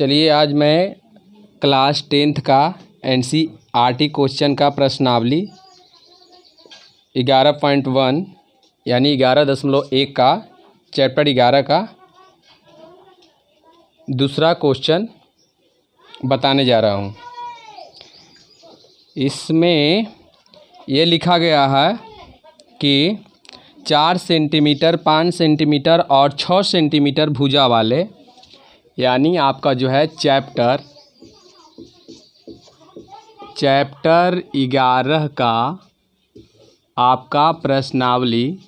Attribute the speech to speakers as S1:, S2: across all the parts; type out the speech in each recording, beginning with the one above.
S1: चलिए आज मैं क्लास 10th का NCERT क्वेश्चन का प्रश्नावली 11.1 यानी 11.1 का चैप्टर 11 का दूसरा क्वेश्चन बताने जा रहा हूँ। इसमें ये लिखा गया है कि 4 सेंटीमीटर, 5 सेंटीमीटर और 6 सेंटीमीटर भुजा वाले, यानी आपका जो है चैप्टर 11 का आपका प्रश्नावली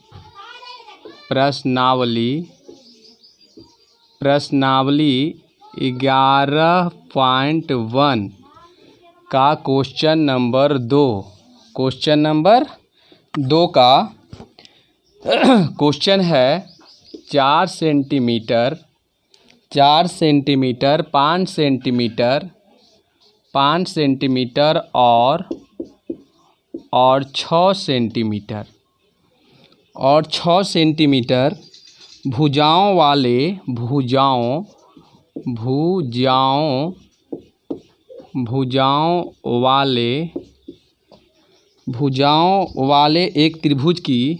S1: 11.1 का क्वेश्चन नंबर 2 का क्वेश्चन है 4 सेंटीमीटर, 5 सेंटीमीटर और 6 सेंटीमीटर भुजाओं वाले एक त्रिभुज की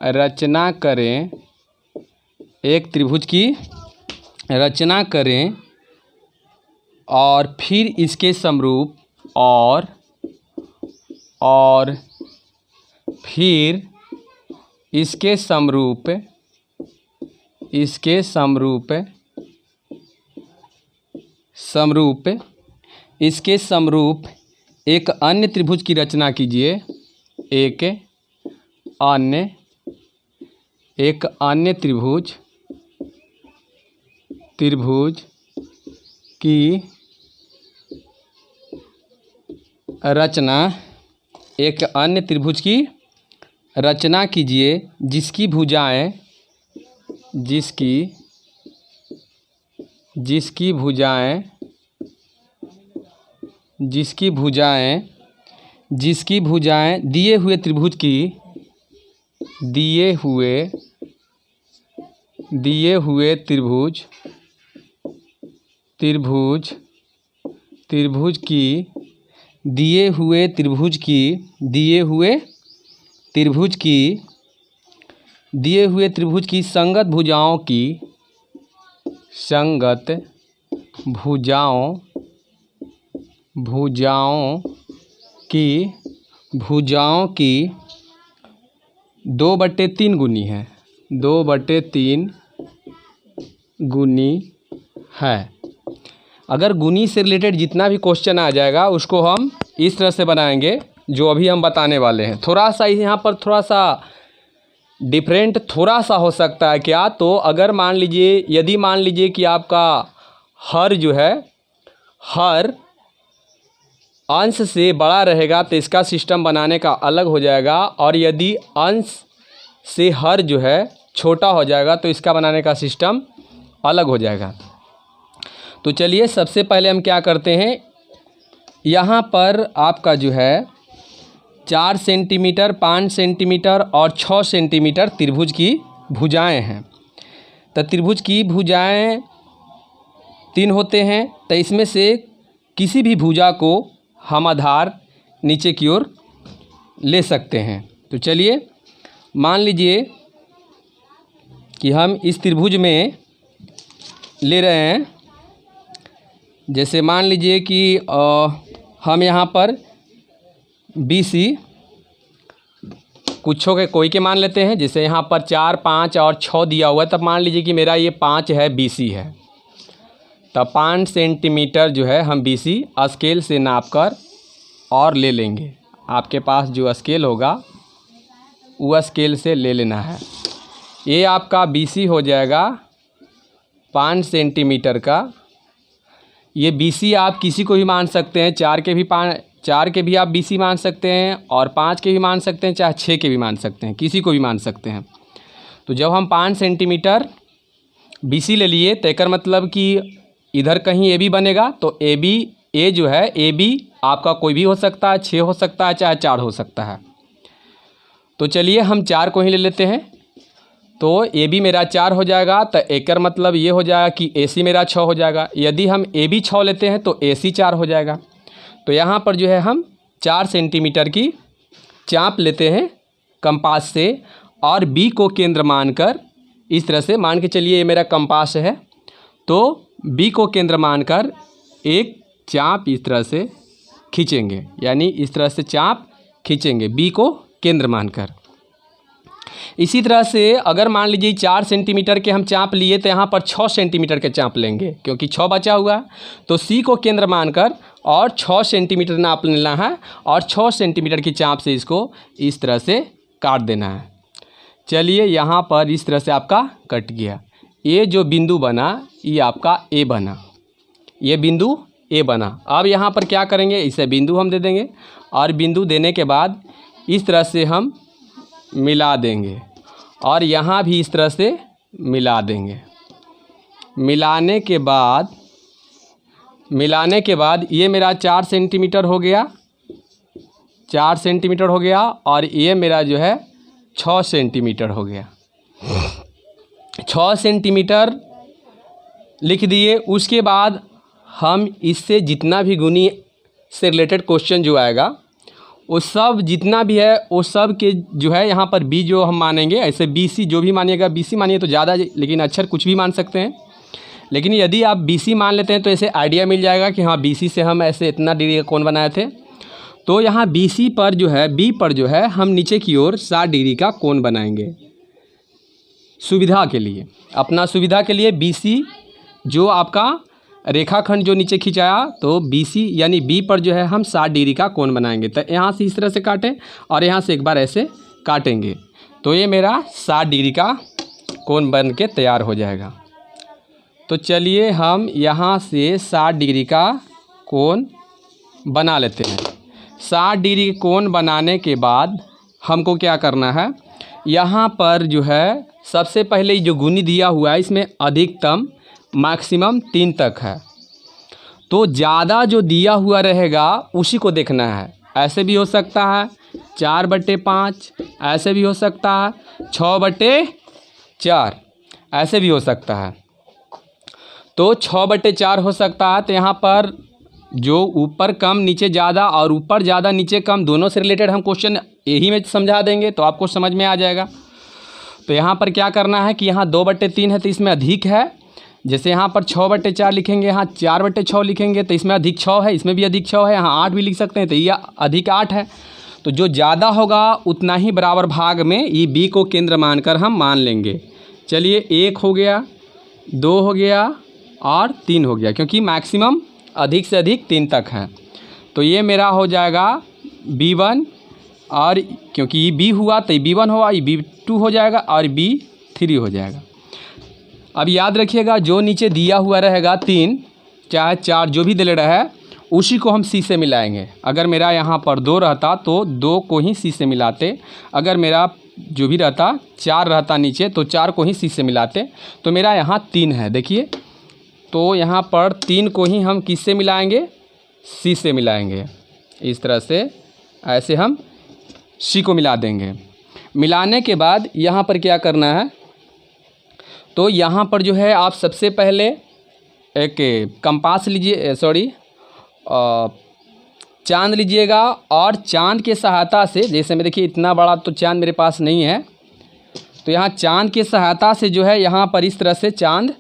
S1: रचना करें, एक त्रिभुज की रचना करें और फिर इसके समरूप और फिर इसके समरूप एक अन्य त्रिभुज की रचना कीजिए। एक अन्य त्रिभुज की रचना कीजिए जिसकी भुजाएं दिए हुए त्रिभुज की संगत भुजाओं की 2/3 गुनी है। अगर गुनी से रिलेटेड जितना भी क्वेश्चन आ जाएगा उसको हम इस तरह से बनाएंगे जो अभी हम बताने वाले हैं। थोड़ा सा यहाँ पर थोड़ा सा डिफरेंट थोड़ा सा हो सकता है क्या, तो अगर यदि मान लीजिए कि आपका हर जो है हर अंश से बड़ा रहेगा तो इसका सिस्टम बनाने का अलग हो जाएगा, और यदि अंश से हर जो है छोटा हो जाएगा तो इसका बनाने का सिस्टम अलग हो जाएगा। तो चलिए सबसे पहले हम क्या करते हैं, यहाँ पर आपका जो है 4 सेंटीमीटर, 5 सेंटीमीटर और 6 सेंटीमीटर त्रिभुज की भुजाएं हैं। तो त्रिभुज की भुजाएं 3 होते हैं, तो इसमें से किसी भी भुजा को हम आधार नीचे की ओर ले सकते हैं। तो चलिए मान लीजिए कि हम इस त्रिभुज में ले रहे हैं। जैसे मान लीजिए कि हम यहाँ पर BC कोई के मान लेते हैं। जैसे यहाँ पर 4, 5 और 6 दिया हुआ है, तब मान लीजिए कि मेरा ये 5 है, BC है। तब 5 सेंटीमीटर जो है हम BC स्केल से नापकर और ले लेंगे। आपके पास जो स्केल होगा वो स्केल से ले लेना है। ये आपका BC हो जाएगा 5 सेंटीमीटर का। ये BC आप किसी को भी मान सकते हैं, 4 के भी आप BC मान सकते हैं और 5 के भी मान सकते हैं, चाहे 6 के भी मान सकते हैं, किसी को भी मान सकते हैं। तो जब हम 5 सेंटीमीटर BC ले लिए तो एक मतलब कि इधर कहीं AB बनेगा, तो AB ए जो है ए बी आपका कोई भी हो सकता है, 6 हो सकता है, चाहे 4 हो सकता है। तो चलिए हम 4 को ही ले लेते हैं। तो ए बी मेरा 4 हो जाएगा, तो एकर मतलब ये हो जाएगा कि ए सी मेरा 6 हो जाएगा। यदि हम ए बी 6 लेते हैं तो ए सी 4 हो जाएगा। तो यहाँ पर जो है हम 4 सेंटीमीटर की चाप लेते हैं कंपास से और बी को केंद्र मानकर इस तरह से मान के चलिए ये मेरा कंपास है, तो बी को केंद्र मानकर एक चाप इस तरह से खींचेंगे, यानी इस तरह से चाप खींचेंगे बी को केंद्र मानकर। इसी तरह से अगर मान लीजिए 4 सेंटीमीटर के हम चाप लिए तो यहाँ पर 6 सेंटीमीटर के चाप लेंगे, क्योंकि 6 बचा हुआ। तो सी को केंद्र मानकर और 6 सेंटीमीटर नाप लेना है और 6 सेंटीमीटर की चाप से इसको इस तरह से काट देना है। चलिए यहाँ पर इस तरह से आपका कट गया। ये जो बिंदु बना ये आपका ए बना, ये बिंदु ए बना। अब यहाँ पर क्या करेंगे, इसे बिंदु हम दे देंगे और बिंदु देने के बाद इस तरह से हम मिला देंगे और यहाँ भी इस तरह से मिला देंगे। मिलाने के बाद ये मेरा 4 सेंटीमीटर हो गया, 4 सेंटीमीटर हो गया और ये मेरा जो है 6 सेंटीमीटर हो गया। 6 सेंटीमीटर लिख दिए। उसके बाद हम इससे जितना भी गुनी से रिलेटेड क्वेश्चन जो आएगा वो सब जितना भी है वो सब के जो है यहाँ पर बी जो हम मानेंगे, ऐसे बी सी जो भी मानिएगा, बी सी मानिए तो ज़्यादा, लेकिन अक्षर कुछ भी मान सकते हैं। लेकिन यदि आप बी सी मान लेते हैं तो ऐसे आइडिया मिल जाएगा कि हाँ बी सी से हम ऐसे इतना डिग्री का कोण बनाए थे। तो यहाँ बी सी पर जो है, बी पर जो है हम नीचे की ओर 60 डिग्री का कोण बनाएंगे सुविधा के लिए, अपना सुविधा के लिए। बी सी जो आपका रेखाखंड जो नीचे खिंचाया, तो बी सी यानी बी पर जो है हम 60 डिग्री का कोण बनाएंगे। तो यहाँ से इस तरह से काटें और यहाँ से एक बार ऐसे काटेंगे, तो ये मेरा 60 डिग्री का कोण बन के तैयार हो जाएगा। तो चलिए हम यहाँ से 60 डिग्री का कोण बना लेते हैं। 60 डिग्री कोण बनाने के बाद हमको क्या करना है, यहाँ पर जो है सबसे पहले जो गुनी दिया हुआ है इसमें अधिकतम मैक्सिमम 3 तक है। तो ज़्यादा जो दिया हुआ रहेगा उसी को देखना है। ऐसे भी हो सकता है 4/5, ऐसे भी हो सकता है 6/4, ऐसे भी हो सकता है। तो 6/4 हो सकता है। तो यहाँ पर जो ऊपर कम नीचे ज़्यादा और ऊपर ज़्यादा नीचे कम दोनों से रिलेटेड हम क्वेश्चन यही में समझा देंगे, तो आपको समझ में आ जाएगा। तो यहाँ पर क्या करना है कि यहाँ 2/3 है तो इसमें अधिक है। जैसे यहाँ पर 6/4 लिखेंगे, यहाँ 4/6 लिखेंगे तो इसमें अधिक 6 है, इसमें भी अधिक 6 है, यहाँ 8 भी लिख सकते हैं तो ये अधिक 8 है। तो जो ज़्यादा होगा उतना ही बराबर भाग में ये बी को केंद्र मानकर हम मान लेंगे। चलिए 1 हो गया, 2 हो गया और 3 हो गया, क्योंकि मैक्सिमम अधिक से अधिक 3 तक है। तो ये मेरा हो जाएगा B1, और क्योंकि ये B हुआ तो ये B1 हुआ, ये B2 हो जाएगा और B3 हो जाएगा। अब याद रखिएगा जो नीचे दिया हुआ रहेगा 3 चाहे 4 जो भी दे रहा है उसी को हम C से मिलाएंगे। अगर मेरा यहाँ पर 2 रहता तो 2 को ही C से मिलाते, अगर मेरा जो भी रहता 4 रहता नीचे तो 4 को ही C से मिलाते। तो मेरा यहाँ 3 है, देखिए, तो यहाँ पर 3 को ही हम किससे मिलाएंगे, C से मिलाएंगे। इस तरह से ऐसे हम C को मिला देंगे। मिलाने के बाद यहाँ पर क्या करना है, तो यहाँ पर जो है आप सबसे पहले एक कंपास लीजिए, चांद लीजिएगा और चांद के सहायता से, जैसे मैं देखिए इतना बड़ा तो चांद मेरे पास नहीं है, तो यहाँ चांद के सहायता से जो है यहाँ पर इस तरह से चांद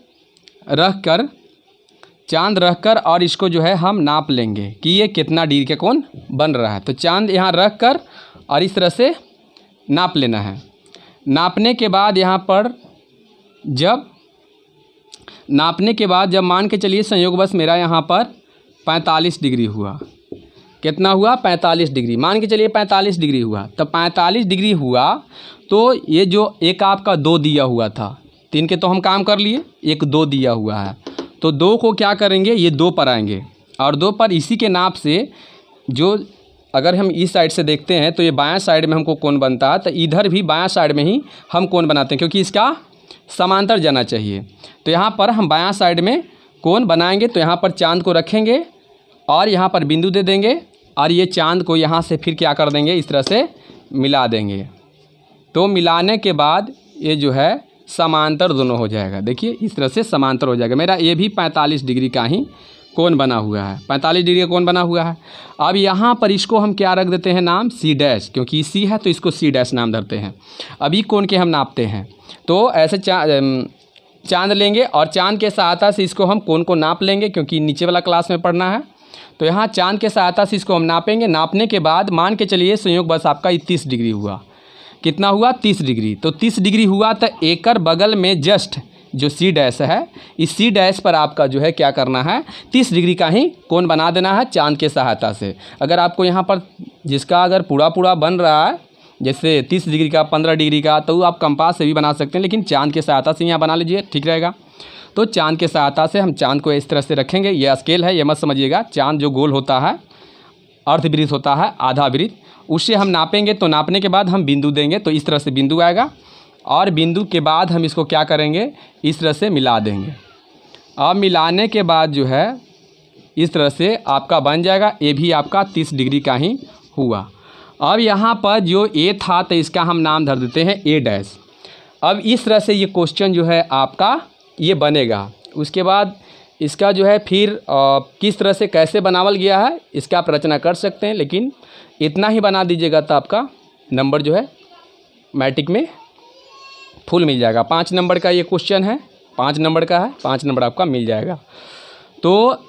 S1: रख कर और इसको जो है हम नाप लेंगे कि ये कितना डिग्री का कोण बन रहा है। तो चांद यहाँ रख कर और इस तरह से नाप लेना है। नापने के बाद यहाँ पर जब मान के चलिए संयोगवश मेरा यहाँ पर 45 डिग्री हुआ, कितना हुआ 45 डिग्री, मान के चलिए 45 डिग्री हुआ। तो 45 डिग्री हुआ तो ये जो एक आपका 2 दिया हुआ था, 3 के तो हम काम कर लिए, एक 2 दिया हुआ है, तो 2 को क्या करेंगे, ये 2 पर आएंगे और 2 पर इसी के नाप से जो अगर हम इस साइड से देखते हैं तो ये बायां साइड में हमको कोण बनता है, तो इधर भी बायां साइड में ही हम कोण बनाते हैं क्योंकि इसका समांतर जाना चाहिए। तो यहाँ पर हम बायां साइड में कोण बनाएंगे। तो यहाँ पर चांद को रखेंगे और यहाँ पर बिंदु दे देंगे और ये चांद को यहाँ से फिर क्या कर देंगे, इस तरह से मिला देंगे। तो मिलाने के बाद ये जो है समांतर दोनों हो जाएगा। देखिए इस तरह से समांतर हो जाएगा। मेरा ये भी 45 डिग्री का ही कोण बना हुआ है, 45 डिग्री का कोण बना हुआ है। अब यहाँ पर इसको हम क्या रख देते हैं नाम, सी डैश, क्योंकि सी है तो इसको सी डैश नाम धरते हैं। अभी कोण के हम नापते हैं, तो ऐसे चांद लेंगे और चांद के सहायता से इसको हम कोण को नाप लेंगे, क्योंकि नीचे वाला क्लास में पढ़ना है। तो यहाँ चांद के सहायता से इसको हम नापेंगे। नापने के बाद मान के चलिए संयोग बस आपका 30 डिग्री हुआ। कितना हुआ, 30 डिग्री। तो 30 डिग्री हुआ तो एकर बगल में जस्ट जो सी डैश है, इस सी डैश पर आपका जो है क्या करना है, 30 डिग्री का ही कोण बना देना है चांद के सहायता से। अगर आपको यहाँ पर जिसका अगर पूरा बन रहा है, जैसे 30 डिग्री का, 15 डिग्री का, तो आप कंपास से भी बना सकते हैं, लेकिन चांद के सहायता से यहाँ बना लीजिए, ठीक रहेगा। तो चांद के सहायता से हम चांद को इस तरह से रखेंगे। यह स्केल है, ये मत समझिएगा। चांद जो गोल होता है, अर्धवृत्त होता है, आधा वृत्त, उससे हम नापेंगे। तो नापने के बाद हम बिंदु देंगे, तो इस तरह से बिंदु आएगा और बिंदु के बाद हम इसको क्या करेंगे, इस तरह से मिला देंगे। अब मिलाने के बाद जो है इस तरह से आपका बन जाएगा। ये भी आपका 30 डिग्री का ही हुआ। अब यहाँ पर जो ए था तो इसका हम नाम धर देते हैं ए डैश। अब इस तरह से ये क्वेश्चन जो है आपका ये बनेगा। उसके बाद इसका जो है फिर किस तरह से कैसे बनावल गया है इसका आप रचना कर सकते हैं, लेकिन इतना ही बना दीजिएगा तो आपका नंबर जो है मैट्रिक में फुल मिल जाएगा। 5 नंबर का ये क्वेश्चन है, 5 नंबर का है, 5 नंबर आपका मिल जाएगा। तो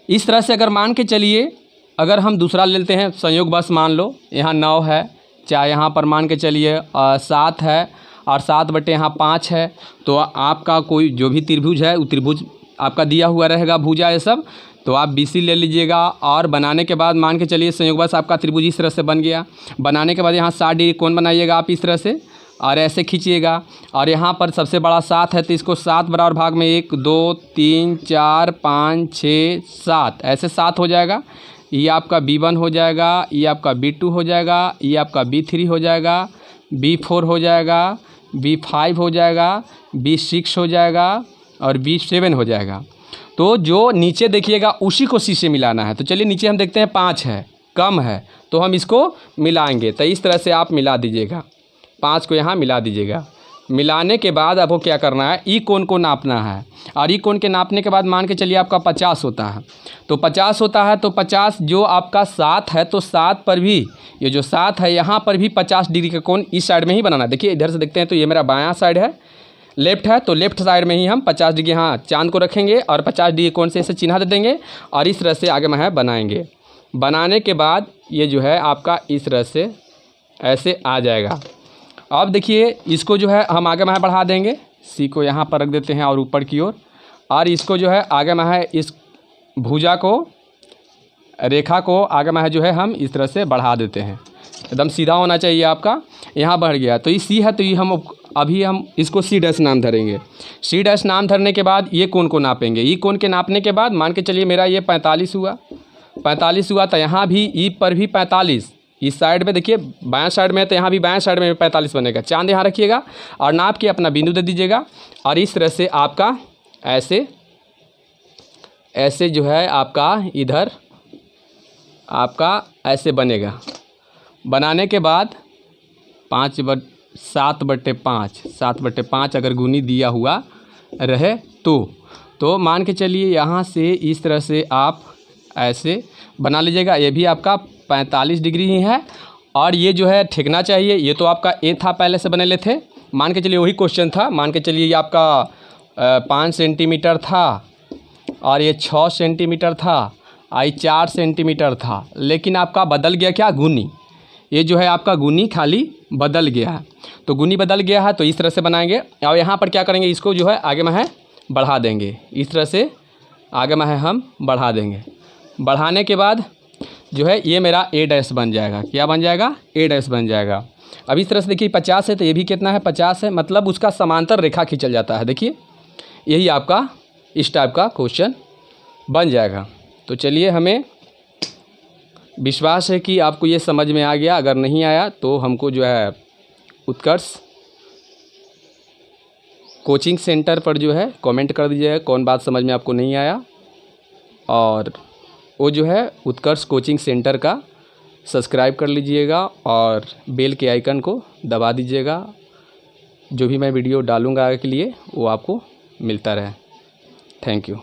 S1: इस तरह से अगर मान के चलिए, अगर हम दूसरा लेते हैं, संयोग बस मान लो यहाँ 9 है, चाहे यहाँ पर मान के चलिए 7 है और 7 बटे यहाँ 5 है। तो आपका कोई जो भी त्रिभुज है, वो त्रिभुज आपका दिया हुआ रहेगा, भुजा ये सब, तो आप BC ले लीजिएगा। और बनाने के बाद मान के चलिए संयोग बस आपका त्रिभुज इस तरह से बन गया। बनाने के बाद यहाँ 60 डिग्री कोण बनाइएगा आप इस तरह से और ऐसे खींचिएगा। और यहाँ पर सबसे बड़ा 7 है, तो इसको 7 बराबर भाग में 1 2 3 4 5 6 7 ऐसे 7 हो जाएगा। ये आपका B1 हो जाएगा, ये आपका B2 हो जाएगा, ये आपका B3 हो जाएगा, B4 हो जाएगा, B5 हो जाएगा, B6 हो जाएगा और B7 हो जाएगा। तो जो नीचे देखिएगा उसी को C से मिलाना है। तो चलिए नीचे हम देखते हैं 5 है, कम है, तो हम इसको मिलाएंगे। तो इस तरह से आप मिला दीजिएगा, 5 को यहाँ मिला दीजिएगा। मिलाने के बाद आपको क्या करना है, ई कोण को नापना है। और ई कोण के नापने के बाद मान के चलिए आपका 50 होता है। तो 50 होता है, तो 50 जो आपका 7 है, तो 7 पर भी ये जो 7 है यहाँ पर भी 50 डिग्री का कोण इस साइड में ही बनाना है। देखिए इधर से देखते हैं तो ये मेरा बायां साइड है, लेफ्ट है, तो लेफ्ट साइड में ही हम 50 डिग्री यहाँ चांद को रखेंगे और 50 डिग्री कोण से इसे चिन्ह दे देंगे और इस तरह से आगे में है बनाएंगे। बनाने के बाद ये जो है आपका इस तरह से ऐसे आ जाएगा। अब देखिए इसको जो है हम आगे में बढ़ा देंगे, सी को यहाँ पर रख देते हैं और ऊपर की ओर, और इसको जो है आगे में है इस भुजा को, रेखा को आगे में है जो है हम इस तरह से बढ़ा देते हैं। एकदम सीधा होना चाहिए आपका, यहाँ बढ़ गया। तो ये सी है, तो ये हम अभी हम इसको सी डैश नाम धरेंगे। सी डैश नाम धरने के बाद ये कोण को नापेंगे। ई कोण के नापने के बाद मान के चलिए मेरा ये 45 हुआ, 45 हुआ, तो यहाँ भी ई पर भी 45, इस साइड में देखिए बायां साइड में है, तो यहाँ भी बायां साइड में 45 बनेगा। चांद यहाँ रखिएगा और नाप के अपना बिंदु दे दीजिएगा और इस तरह से आपका ऐसे ऐसे जो है आपका इधर आपका ऐसे बनेगा। बनाने के बाद 7 बटे 5 अगर गुनी दिया हुआ रहे तो मान के चलिए यहाँ से इस तरह से आप ऐसे बना लीजिएगा। ये भी आपका 45 डिग्री ही है और ये जो है ठेकना चाहिए। ये तो आपका ए था, पहले से बने ले थे, मान के चलिए वही क्वेश्चन था। मान के चलिए ये आपका 5 सेंटीमीटर था और ये 6 सेंटीमीटर था, आई 4 सेंटीमीटर था, लेकिन आपका बदल गया क्या, गुनी। ये जो है आपका गुनी खाली बदल गया है, तो गुनी बदल गया है, तो इस तरह से बनाएंगे। और यहाँ पर क्या करेंगे, इसको जो है आगे में है बढ़ा देंगे, इस तरह से आगे में है हम बढ़ा देंगे। बढ़ाने के बाद जो है ये मेरा ए डैश बन जाएगा। क्या बन जाएगा, ए डैश बन जाएगा। अब इस तरह से देखिए 50 है, तो ये भी कितना है, 50 है, मतलब उसका समांतर रेखा खींचल जाता है। देखिए यही आपका इस टाइप का क्वेश्चन बन जाएगा। तो चलिए, हमें विश्वास है कि आपको ये समझ में आ गया। अगर नहीं आया तो हमको जो है उत्कर्ष कोचिंग सेंटर पर जो है कमेंट कर दीजिएगा कौन बात समझ में आपको नहीं आया। और वो जो है उत्कर्ष कोचिंग सेंटर का सब्सक्राइब कर लीजिएगा और बेल के आइकन को दबा दीजिएगा। जो भी मैं वीडियो डालूँगा आगे के लिए वो आपको मिलता रहे। Thank you.